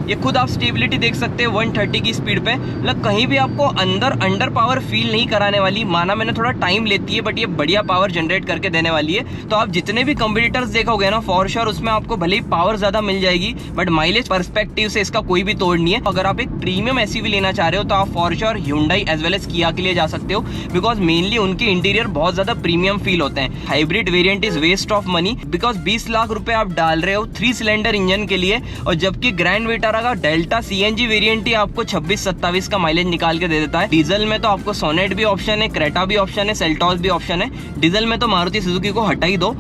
ये खुद आप स्टेबिलिटी देख सकते हैं 130 की स्पीड पे, मतलब कहीं भी आपको अंडर पावर फील नहीं कराने वाली। माना मैंने थोड़ा टाइम लेती है बट ये बढ़िया पावर जनरेट करके देने वाली है। तो आप जितने भी कंपटीटर्स देखोगे ना फॉर श्योर उसमें आपको भले ही पावर ज्यादा मिल जाएगी बट माइलेज पर्सपेक्टिव से इसका कोई भी तोड़ नहीं है। अगर आप एक प्रीमियम एसयूवी लेना चाह रहे हो तो आप for sure Hyundai as well as Kia के लिए जा सकते हो, बिकॉज मेनली उनके इंटीरियर बहुत ज्यादा प्रीमियम फील होते हैं। Hybrid variant is waste of money, because 20 lakh रुपए आप डाल रहे हो 3 सिलेंडर इंजन के लिए, और जबकि ग्रैंड विटारा का डेल्टा CNG वेरिएंट ही आपको 26-27 का माइलेज निकाल के दे देता है। डीजल में तो आपको सोनेट भी ऑप्शन है, क्रेटा भी ऑप्शन है, सेल्टॉस भी ऑप्शन है। डीजल में तो मारुति सुजुकी को हटा ही दो।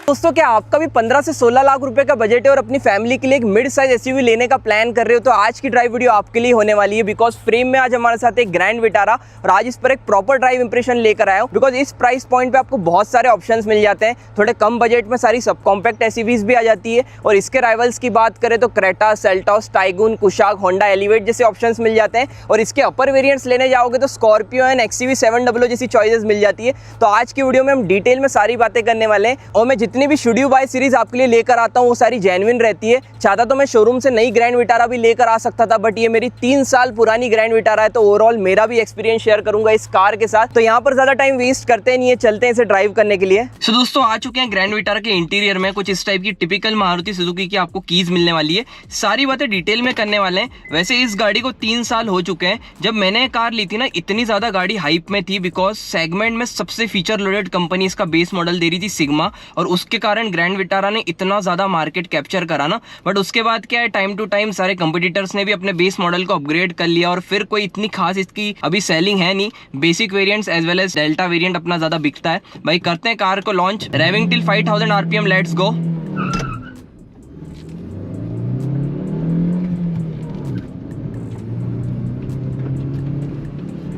दोस्तों, क्या आपका भी 15 से 16 लाख रुपए का बजट है और अपनी फैमिली के लिए एक मिड साइज एसयूवी लेने का प्लान कर रहे हो तो आज की ड्राइव वीडियो आपके लिए होने वाली है। बिकॉज फ्रेम में आज हमारे साथ एक ग्रैंड विटारा और आज इस पर एक प्रॉपर ड्राइव इंप्रेशन लेकर आया हूं। बिकॉज इस प्राइस पॉइंट पे आपको बहुत सारे ऑप्शंस मिल जाते हैं, थोड़े कम बजट में सारी सब कॉम्पैक्ट एसयूवीज भी आ जाती है। और इसके राइवल्स की बात करें तो Creta, Seltos, tycoon, Kushaq, Honda elevate जैसे ऑप्शंस मिल जाते हैं। और इसके अपर वेरियंट्स लेने जाओगे तो स्कॉर्पियो एंड XUV 700 जैसी चॉइसेस मिल जाती है। तो आज की वीडियो में हम डिटेल में सारी बातें करने वाले हैं और मैं जितनी भी शुड यू बाय सीरीज आपके लिए लेकर आता हूं वो सारी जेन्युइन रहती है। चाहता तो मैं शोरूम से नई ग्रैंड विटारा भी लेकर आ सकता था बट ये मेरी 3 साल पुरानी ग्रैंड विटारा है, तो ओवरऑल मेरा भी एक्सपीरियंस शेयर करूंगा इस कार के साथ। तो यहाँ पर ज्यादा टाइम वेस्ट करते नहीं है, चलते हैं इसे ड्राइव करने के लिए। सो दोस्तों, आ चुके हैं ग्रैंड विटारा के इंटीरियर में। कुछ इस टाइप की टिपिकल मारुति सुजुकी की आपको कीज मिलने वाली है। सारी बातें डिटेल में करने वाले हैं। वैसे इस गाड़ी को 3 साल हो चुके हैं। जब मैंने कार ली थी ना, इतनी ज्यादा गाड़ी हाइप में थी बिकॉज सेगमेंट में सबसे फीचर लोडेड कंपनी इसका बेस मॉडल दे रही थी सिग्मा, और उसके कारण ग्रैंड विटारा ने इतना ज्यादा मार्केट कैप्चर करा ना। बट उसके बाद क्या है, टाइम टू टाइम सारे कंपटीटर्स ने भी अपने बेस मॉडल को अपग्रेड कर लिया और फिर कोई इतनी खास इसकी अभी सेलिंग है नहीं। Basic variants as well as delta variant अपना ज्यादा बिकता है। भाई करते हैं कार को launch. Revving till 5000 RPM, let's go.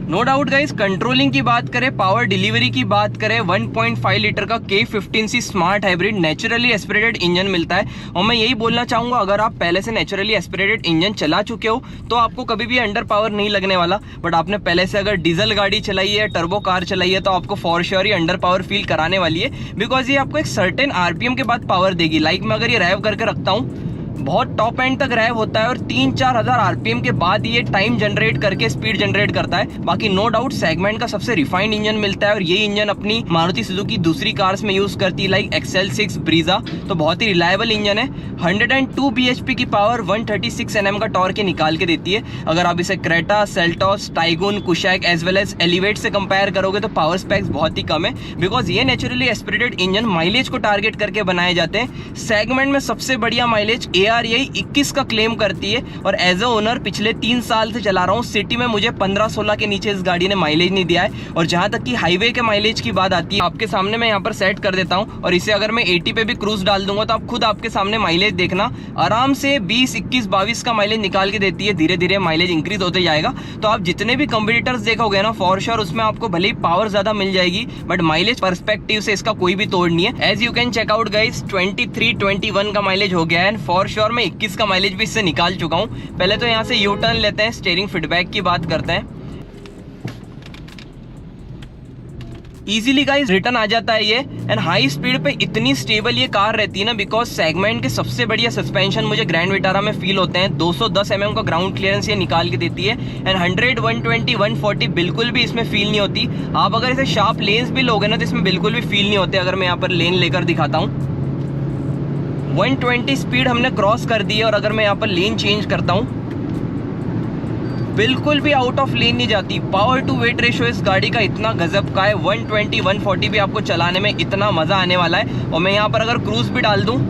No doubt guys, controlling की बात करें, पावर डिलीवरी की बात करें, 1.5 लीटर का K15C smart hybrid naturally aspirated engine मिलता है। और मैं यही बोलना चाहूंगा, अगर आप पहले से नेचुरली एस्पिरेटेड इंजन चला चुके हो तो आपको कभी भी अंडर पावर नहीं लगने वाला। बट आपने पहले से अगर डीजल गाड़ी चलाई है, टर्बो कार चलाई है, तो आपको for sure he under power feel कराने वाली है। बिकॉज ये आपको एक सर्टेन RPM के बाद पावर देगी। लाइक मैं अगर ये रैव करके रखता हूँ, बहुत टॉप एंड तक रैव होता है और 3-4 हज़ार RPM के बाद ये टाइम जनरेट करके स्पीड जनरेट करता है। बाकी नो डाउट सेगमेंट का सबसे रिफाइंड इंजन मिलता है और ये इंजन अपनी मारुति सुजुकी दूसरी कार्स में यूज करती है, लाइक XL6, ब्रीजा। तो बहुत ही रिलायबल इंजन है। 102 bhp की पावर, 136 Nm का टॉर्क निकाल के देती है। अगर आप इसे Creta, Seltos, Taigun, Kushaq as well as Elevate से कंपेयर करोगे तो पावर स्पेक्स बहुत ही कम है। बिकॉज ये नेचुरली एस्पिरेटेड इंजन माइलेज को टारगेट करके बनाए जाते हैं। सेगमेंट में सबसे बढ़िया माइलेज यही 21 का क्लेम करती है और एज ए ओनर पिछले 3 साल से चला रहा हूँ। सिटी में मुझे 15-16 के नीचे इस गाड़ी ने माइलेज नहीं दिया है। और जहां तक कि हाईवे के माइलेज की बात आती है, आपके सामने मैं यहाँ पर सेट कर देता हूँ और इसे अगर मैं 80 पे भी क्रूज डाल दूंगा तो आप खुद आपके सामने माइलेज देखना, आराम से 20, 21, 22 का माइलेज निकाल के देती है। धीरे धीरे माइलेज इंक्रीज होते जाएगा। तो आप जितने भी कंपटीटर्स देखोगे ना, फॉर श्योर उसमें आपको भले ही पावर ज्यादा मिल जाएगी बट माइलेज पर्सपेक्टिव से इसका कोई भी तोड़ नहीं है। As you can check out guys, 23-21 का माइलेज हो गया है। फॉर श्योर मैं 21 का माइलेज भी इससे निकाल चुका हूं। पहले तो यहां से यू टर्न लेते हैं, स्टीयरिंग फीडबैक की बात करते हैं। इजीली गाइस रिटर्न आ जाता है ये। एंड हाई स्पीड पे इतनी स्टेबल ये कार रहती है ना, बिकॉज सेगमेंट के सबसे बढ़िया सस्पेंशन मुझे ग्रैंड विटारा में फील होते हैं। 210 mm का ग्राउंड क्लियरेंस ये निकाल के देती है। एंड 100, 120, 140 बिल्कुल भी इसमें फील नहीं होती। आप अगर इसे शार्प लेन्स भी लोगे ना तो इसमें बिल्कुल भी फील नहीं होते। अगर मैं यहाँ पर लेन लेकर दिखाता हूँ, 120 स्पीड हमने क्रॉस कर दी है और अगर मैं यहाँ पर लेन चेंज करता हूँ, बिल्कुल भी आउट ऑफ लेन नहीं जाती। पावर टू वेट रेशियो इस गाड़ी का इतना गजब का है। 120, 140 भी आपको चलाने में इतना मजा आने वाला है। और मैं यहाँ पर अगर क्रूज भी डाल दूँ,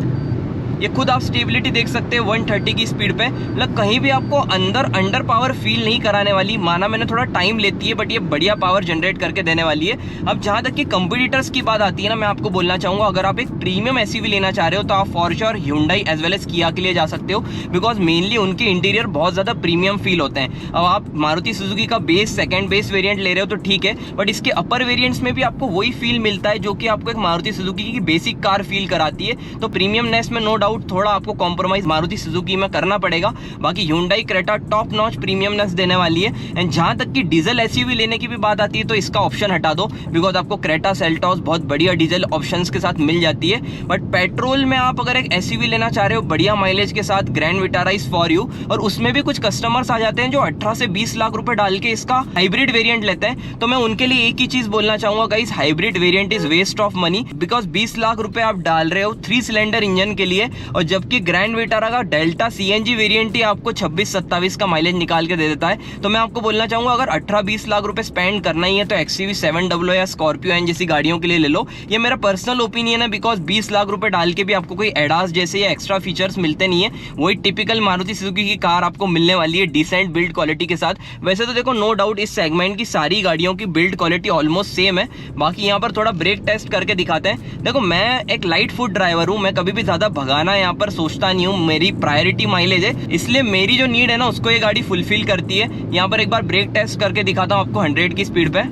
ये खुद आप स्टेबिलिटी देख सकते हैं 130 की स्पीड पे, मतलब कहीं भी आपको अंडर पावर फील नहीं कराने वाली। माना मैंने थोड़ा टाइम लेती है बट ये बढ़िया पावर जनरेट करके देने वाली है। अब जहां तक कि कंपटीटर्स की बात आती है ना, मैं आपको बोलना चाहूंगा, अगर आप एक प्रीमियम एसयूवी लेना चाह रहे हो तो आप for sure Hyundai as well as Kia के लिए जा सकते हो। बिकॉज मेनली उनके इंटीरियर बहुत ज्यादा प्रीमियम फील होते हैं। अब आप मारुति सुजुकी का सेकंड बेस वेरियंट ले रहे हो तो ठीक है, बट इसके अपर वेरियंट्स में भी आपको वही फील मिलता है जो कि आपको एक मारुति सुजुकी की बेसिक कार फील कराती है। तो प्रीमियमनेस में नो डाउट थोड़ा आपको कॉम्प्रोमाइज मारुति सुजुकी में करना पड़ेगा। बाकी Hyundai Creta top notch premiumness देने वाली है। एंड जहां तक कि डीजल एसयूवी लेने की भी बात आती है तो इसका ऑप्शन हटा दो, बिकॉज आपको क्रेटा सेल्टॉस बहुत बढ़िया डीजल ऑप्शंस के साथ मिल जाती है। बट पेट्रोल में आप अगर एक एसयूवी लेना चाह रहे हो बढ़िया माइलेज के साथ, grand Vitara is for you. और उसमें भी कुछ कस्टमर्स आ जाते हैं जो 18 से 20 लाख रुपए डाल के इसका हाइब्रिड वेरिएंट लेते हैं। तो मैं उनके लिए एक ही चीज बोलना चाहूंगा guys, hybrid variant is waste of money, because 20 lakh रुपए आप डाल रहे हो 3 सिलेंडर इंजन के लिए, और जबकि ग्रैंड विटारा का डेल्टा सीएनजी वेरिएंट ही आपको 26-27 का माइलेज निकाल के दे देता है। तो मैं आपको बोलना चाहूंगा अगर 18-20 लाख रुपए स्पेंड करना ही है तो XUV 700 या स्कॉर्पियो एन जैसी गाड़ियों के लिए ले लो। ये मेरा पर्सनल ओपिनियन है, बिकॉज 20 लाख रुपए डाल के भी आपको कोई एडास जैसे या एक्स्ट्रा फीचर्स मिलते नहीं है। वही टिपिकल मारुति सुजुकी की कार आपको मिलने वाली है डिसेंट बिल्ड क्वालिटी के साथ। वैसे तो देखो नो डाउट इस सेगमेंट की सारी गाड़ियों की बिल्ड क्वालिटी ऑलमोस्ट सेम है। बाकी यहाँ पर थोड़ा ब्रेक टेस्ट करके दिखाते हैं। देखो मैं एक लाइट फुट ड्राइवर हूँ, मैं कभी भी ज्यादा भगाना यहाँ पर सोचता नहीं हूँ, मेरी प्रायोरिटी माइलेज है, इसलिए मेरी जो नीड है ना उसको ये गाड़ी फुलफिल करती है। यहाँ पर एक बार ब्रेक टेस्ट करके दिखाता हूँ आपको 100 की स्पीड पे।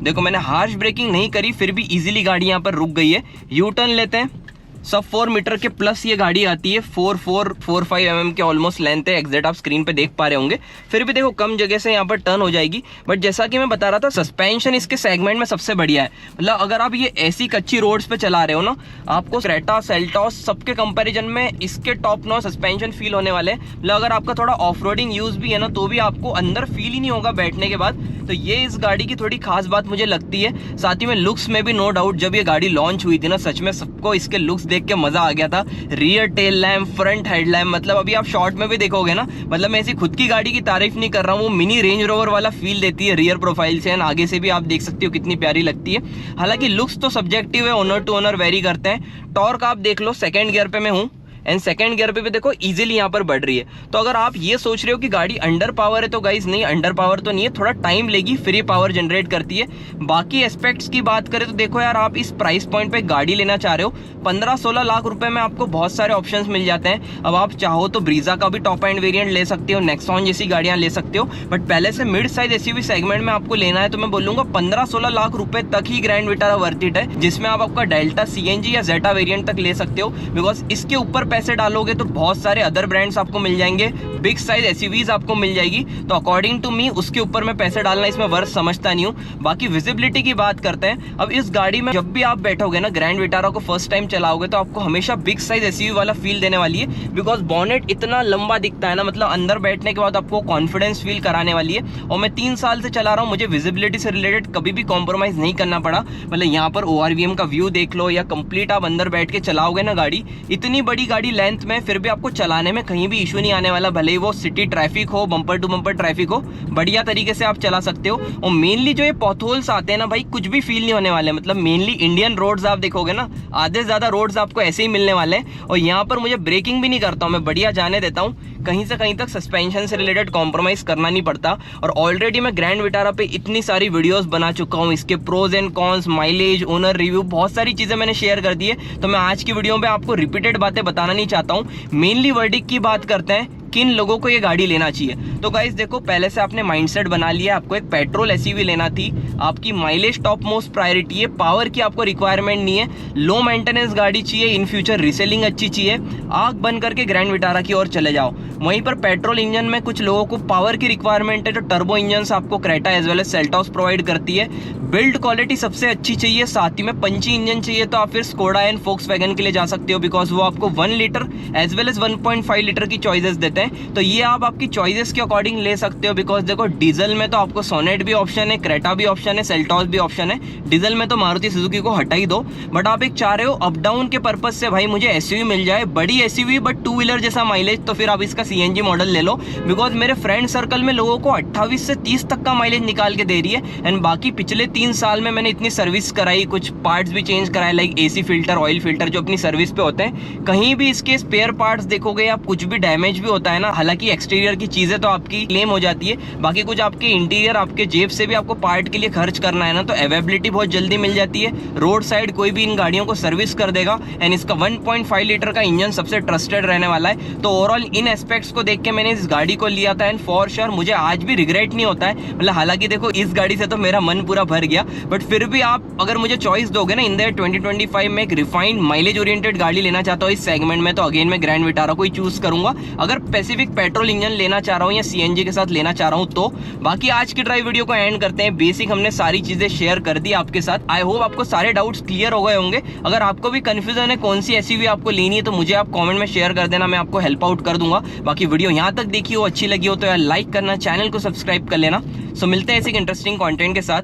देखो मैंने हार्श ब्रेकिंग नहीं करी, फिर भी इजीली गाड़ी यहाँ पर रुक गई है। यू टर्न लेते हैं, सब 4 मीटर के प्लस ये गाड़ी आती है, 4.5 mm के ऑलमोस्ट लेंथ है, एग्जैक्ट आप स्क्रीन पे देख पा रहे होंगे। फिर भी देखो कम जगह से यहाँ पर टर्न हो जाएगी। बट जैसा कि मैं बता रहा था सस्पेंशन इसके सेगमेंट में सबसे बढ़िया है। मतलब अगर आप ये ऐसी कच्ची रोड्स पे चला रहे हो ना, आपको क्रेटा सेल्टॉस सबके कंपैरिजन में इसके टॉप नॉच सस्पेंशन फील होने वाले हैं। मतलब अगर आपका थोड़ा ऑफ रोडिंग यूज भी है ना तो भी आपको अंदर फील ही नहीं होगा बैठने के बाद। तो ये इस गाड़ी की थोड़ी खास बात मुझे लगती है। साथ ही में लुक्स में भी नो डाउट जब ये गाड़ी लॉन्च हुई थी ना, सच में सबको इसके लुक्स देख के मजा आ गया था। Rear tail lamp, front headlamp, मतलब अभी आप शॉर्ट में भी देखोगे ना, मतलब मैं ऐसी खुद की गाड़ी की तारीफ नहीं कर रहा हूँ, वो मिनी रेंज रोवर वाला फील देती है रियर प्रोफाइल से। एंड आगे से भी आप देख सकते हो कितनी प्यारी लगती है। हालांकि लुक्स तो सब्जेक्टिव है, ओनर टू ओनर वेरी करते हैं। टॉर्क आप देख लो, सेकेंड गियर पे मैं हूँ एंड सेकंड गियर पे भी देखो इजीली यहाँ पर बढ़ रही है। तो अगर आप ये सोच रहे हो कि गाड़ी अंडर पावर है तो गाइस नहीं, अंडर पावर तो नहीं है, थोड़ा टाइम लेगी, फ्री पावर जनरेट करती है। बाकी एस्पेक्ट्स की बात करें तो देखो यार, आप इस प्राइस पॉइंट पे गाड़ी लेना चाह रहे हो 15-16 लाख रुपए में आपको बहुत सारे ऑप्शंस मिल जाते हैं। अब आप चाहो तो ब्रीजा का भी टॉप एंड वेरिएंट ले सकते हो, नेक्सॉन जैसी गाड़ियां ले सकते हो। बट पहले से मिड साइज एसयूवी सेगमेंट में आपको लेना है तो मैं बोलूंगा 15-16 लाख रुपए तक ही ग्रैंड विटारा वर्थ इट है, जिसमें आप आपका डेल्टा सीएनजी या जेटा वेरिएंट तक ले सकते हो। बिकॉज इसके ऊपर पैसे डालोगे तो बहुत सारे अदर ब्रांड्स आपको मिल जाएंगे, बिग साइज एसयूवीज आपको मिल जाएगी। तो अकॉर्डिंग टू मी उसके ऊपर मैं पैसे डालना इसमें वर्थ समझता नहीं हूँ। बाकी विजिबिलिटी की बात करते हैं। अब इस गाड़ी में जब भी आप बैठोगे ना, ग्रैंड विटारा को फर्स्ट टाइम चलाओगे तो आपको हमेशा बिग साइज एसयूवी वाला फील देने वाली है। बिकॉज बॉनेट इतना लंबा दिखता है ना, मतलब अंदर बैठने के बाद आपको कॉन्फिडेंस फील कराने वाली है। और मैं 3 साल से चला रहा हूँ, मुझे विजिबिलिटी से रिलेटेड कभी भी कॉम्प्रोमाइज नहीं करना पड़ा। मतलब यहाँ पर ORVM का व्यू देख लो, या कंप्लीट आप अंदर बैठ के चलाओगे ना गाड़ी, इतनी बड़ी गाड़ी लेंथ में, फिर भी आपको चलाने में कहीं भी इशू नहीं आने वाला। भले ही वो सिटी ट्रैफिक हो, बम्पर टू बम्पर ट्रैफिक हो, बढ़िया तरीके से आप चला सकते हो। और मेनली जो ये पॉथहोल्स आते हैं ना भाई, कुछ भी फील नहीं होने वाले। मतलब मेनली इंडियन रोड्स आप देखोगे ना, आधे से ज्यादा रोड्स आपको ऐसे ही मिलने वाले हैं। और यहाँ पर मुझे ब्रेकिंग भी नहीं करता हूँ, मैं बढ़िया जाने देता हूँ, कहीं से कहीं तक सस्पेंशन से रिलेटेड कॉम्प्रोमाइज करना नहीं पड़ता। और ऑलरेडी मैं ग्रैंड विटारा पे इतनी सारी वीडियोस बना चुका हूँ, इसके pros and cons, mileage, owner review, बहुत सारी चीजें मैंने शेयर कर दी है। तो मैं आज की वीडियो में आपको रिपीटेड बातें बताना नहीं चाहता हूँ। मेनली वर्डिक्ट की बात करते हैं, किन लोगों को ये गाड़ी लेना चाहिए। तो गाइस देखो, पहले से आपने माइंडसेट बना लिया, आपको एक पेट्रोल एसयूवी लेना थी, आपकी माइलेज टॉप मोस्ट प्रायोरिटी है, पावर की आपको रिक्वायरमेंट नहीं है, लो मेंटेनेंस गाड़ी चाहिए, इन फ्यूचर रीसेलिंग अच्छी चाहिए, आग बंद करके ग्रैंड विटारा की ओर चले जाओ। वहीं पर पेट्रोल इंजन में कुछ लोगों को पावर की रिक्वायरमेंट है, तो टर्बो इंजन आपको Creta as well as Seltos provide करती है। बिल्ड क्वालिटी सबसे अच्छी चाहिए, साथ ही में पंची इंजन चाहिए तो आप फिर स्कोडा एंड फोक्सवैगन के लिए जा सकते हो, बिकॉज वो आपको 1 litre as well as 1.5 litre की चॉइसेस देते हैं। तो ये आप आपकी चॉइसेस के अकॉर्डिंग ले सकते हो। बिकॉज देखो, डीजल में तो आपको सोनेट भी ऑप्शन है, क्रेटा भी ऑप्शन है, सेल्टॉस भी ऑप्शन है। डीजल में तो मारुति सुजुकी को हटा ही दो। बट आप एक चाह रहे हो अप डाउन के पर्पज से, भाई मुझे एसयूवी मिल जाए, बड़ी एसयूवी बट 2 व्हीलर जैसा माइलेज, तो फिर आप इसका सीएनजी मॉडल ले लो। बिकॉज मेरे फ्रेंड सर्कल में लोगों को 28 से 30 तक का माइलेज निकाल के दे रही है। एंड बाकी पिछले 3 साल में मैंने इतनी सर्विस कराई, कुछ पार्ट्स भी चेंज कराए, like AC filter, oil filter जो अपनी सर्विस पे होते हैं, कहीं भी इसके स्पेयर पार्ट्स देखोगे आप, कुछ भी डैमेज भी होता है ना, हालांकि एक्सटीरियर की चीजें तो आपकी क्लेम हो जाती है, बाकी कुछ आपके इंटीरियर आपके जेब से भी आपको पार्ट के लिए खर्च करना है ना, तो अवेलेबिलिटी बहुत जल्दी मिल जाती है। रोड साइड कोई भी इन गाड़ियों को सर्विस कर देगा एंड इसका 1.5 लीटर का इंजन सबसे ट्रस्टेड रहने वाला है। तो ओवरऑल इन एस्पेक्ट्स को देख के मैंने इस गाड़ी को लिया था एंड फॉर श्योर मुझे आज भी रिग्रेट नहीं होता है। मतलब हालांकि देखो इस गाड़ी से तो मेरा मन पूरा भर गया, बट फिर भी आप अगर मुझे चॉइस दोगे ना इन द 2025 में एक रिफाइंड माइलेज ओरिएंटेड गाड़ी लेना चाहता हूँ इस सेगमेंट में, तो अगेन मैं ग्रैंड विटारा को ही चूज करूंगा। अगर पैसिफिक पेट्रोल इंजन लेना चाह रहा हूँ या सीएनजी के साथ लेना चाह रहा हूँ तो। बाकी आज की ड्राइव वीडियो को एंड करते हैं। बेसिक हमने सारी चीजें शेयर कर दी आपके साथ। आई होप आपको सारे डाउट्स क्लियर हो गए होंगे। अगर आपको भी कंफ्यूजन है कौन सी एसयूवी आपको लेनी है तो मुझे आप कमेंट में शेयर कर देना, मैं आपको हेल्प आउट कर दूंगा। बाकी वीडियो यहाँ तक देखी हो, अच्छी लगी हो तो यार लाइक करना, चैनल को सब्सक्राइब कर लेना। सो मिलते हैं ऐसे इंटरेस्टिंग कंटेंट के साथ।